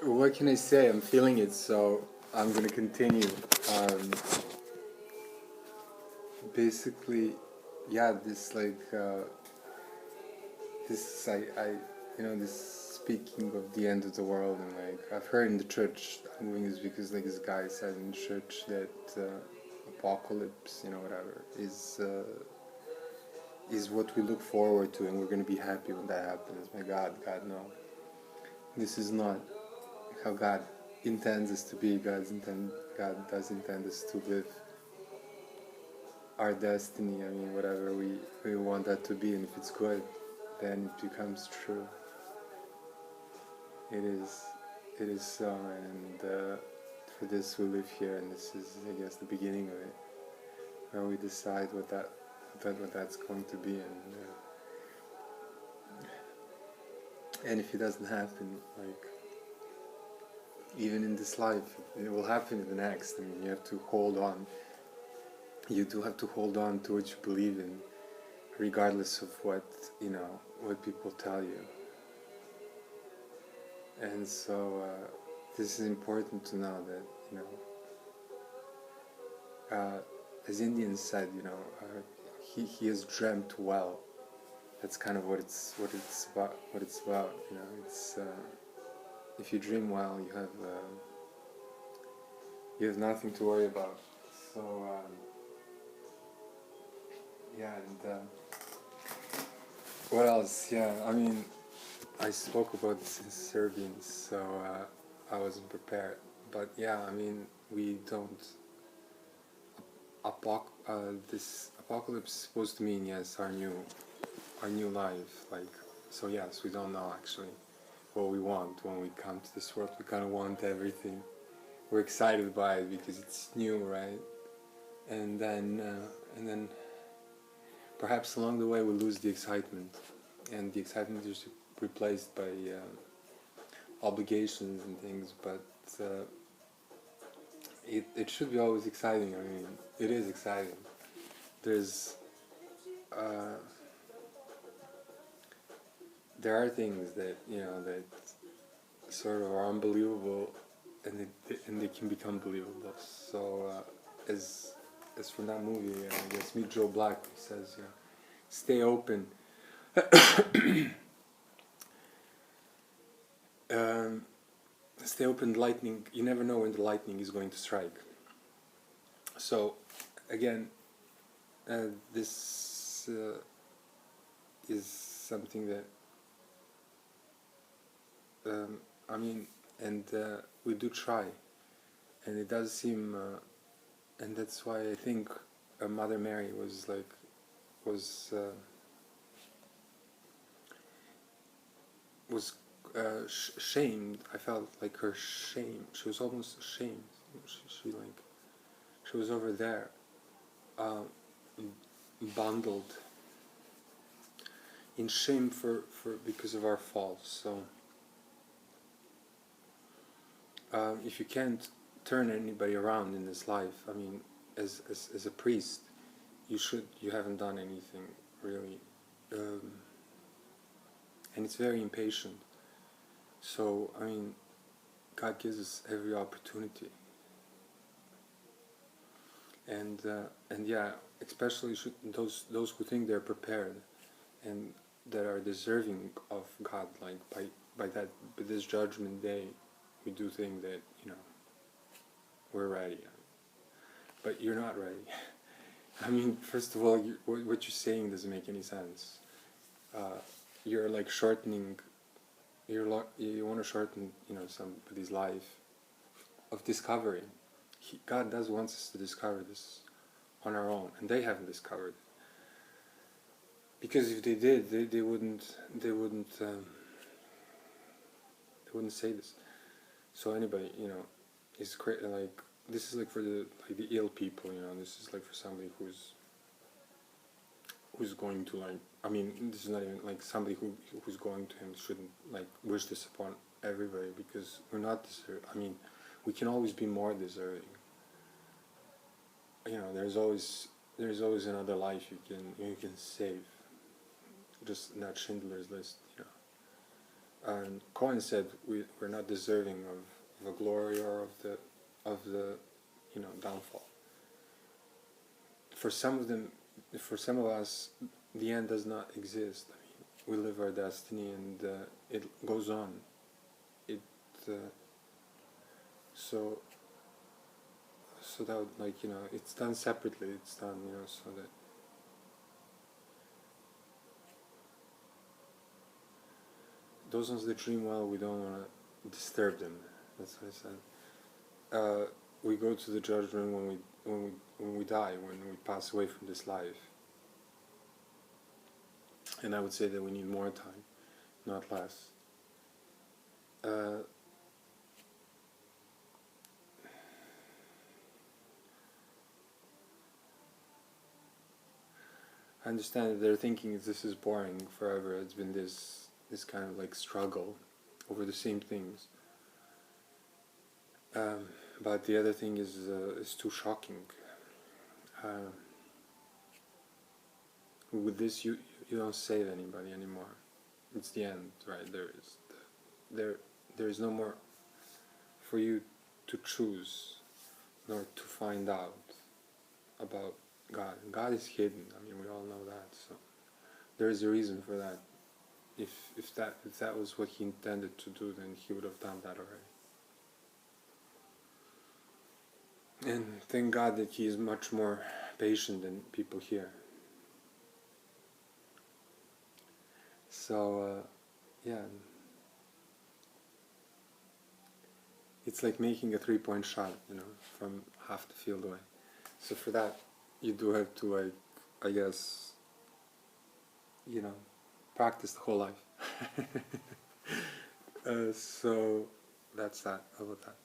What can I say? I'm feeling it, so I'm gonna continue. Um, Basically, yeah, this speaking of the end of the world, and like I've heard in the church, I'm doing this because like this guy said in church that apocalypse, whatever, is what we look forward to, and we're gonna be happy when that happens. My God, God, no, this is not how God intends us to be. God does intend us to live our destiny. I mean, whatever we want that to be, and if it's good, then it becomes true. It is, it is so, and for this we live here, and this is, I guess, the beginning of it, where we decide what that's going to be, and if it doesn't happen, like even in this life, it will happen in the next. I mean, you have to hold on. You do have to hold on to what you believe in, regardless of what people tell you. And so this is important to know that as Indians said, he has dreamt well. That's kind of what it's about. It's if you dream well, you have nothing to worry about. So yeah, and what else? Yeah, I mean, I spoke about this in surving, so I wasn't prepared. But yeah, I mean, we don't. This apocalypse is supposed to mean, yes, our new life. Like, so yes, we don't know actually what we want when we come to this world. We kind of want everything. We're excited by it because it's new, right? And then perhaps along the way we lose the excitement, and the excitement is replaced by obligations and things. But it should be always exciting. I mean, it is exciting. There's there are things that that sort of are unbelievable, and they can become believable. So as from that movie, I guess Meet Joe Black, who says, stay open. Stay open. Lightning. You never know when the lightning is going to strike. So again, this is something that I mean, and we do try, and it does seem, and that's why I think Mother Mary was shamed. I felt like her shame. She was almost ashamed. She was over there, bundled in shame for because of our faults. So if you can't turn anybody around in this life, I mean, as a priest, you haven't done anything really, and it's very impatient. So I mean, God gives us every opportunity, and yeah, especially those who think they're prepared and that are deserving of God, like by this judgment day, we do think that we're ready, but you're not ready. I mean, first of all, what you're saying doesn't make any sense. You're like shortening. You want to shorten, somebody's life of discovery. God does want us to discover this on our own, and they haven't discovered it. Because if they did, they wouldn't say this. So anybody, is like, this is like for the ill people, this is like for somebody who's going to, like, I mean, this is not even like somebody who's going to him shouldn't like wish this upon everybody, because we're not deserving. I mean, we can always be more deserving. There's always another life you can save, just not Schindler's List, And Cohen said we're not deserving of the glory or of the downfall. For some of them, for some of us, the end does not exist. I mean, we live our destiny, and it goes on. It so that, like, it's done separately. It's done, so that those ones that dream well, we don't want to disturb them. That's what I said. We go to the judgment when we die, when we pass away from this life. And I would say that we need more time, not less. I understand that they're thinking this is boring forever. It's been this kind of like struggle over the same things. But the other thing is too shocking. With this, you don't save anybody anymore. It's the end, right? There is no more for you to choose, nor to find out about God. God is hidden. I mean, we all know that. So there is a reason for that. If that was what He intended to do, then He would have done that already. And thank God that He is much more patient than people here. So, yeah. It's like making a 3-point shot, from half the field away. So for that, you do have to, like, I guess, practice the whole life. So that's that. How about that?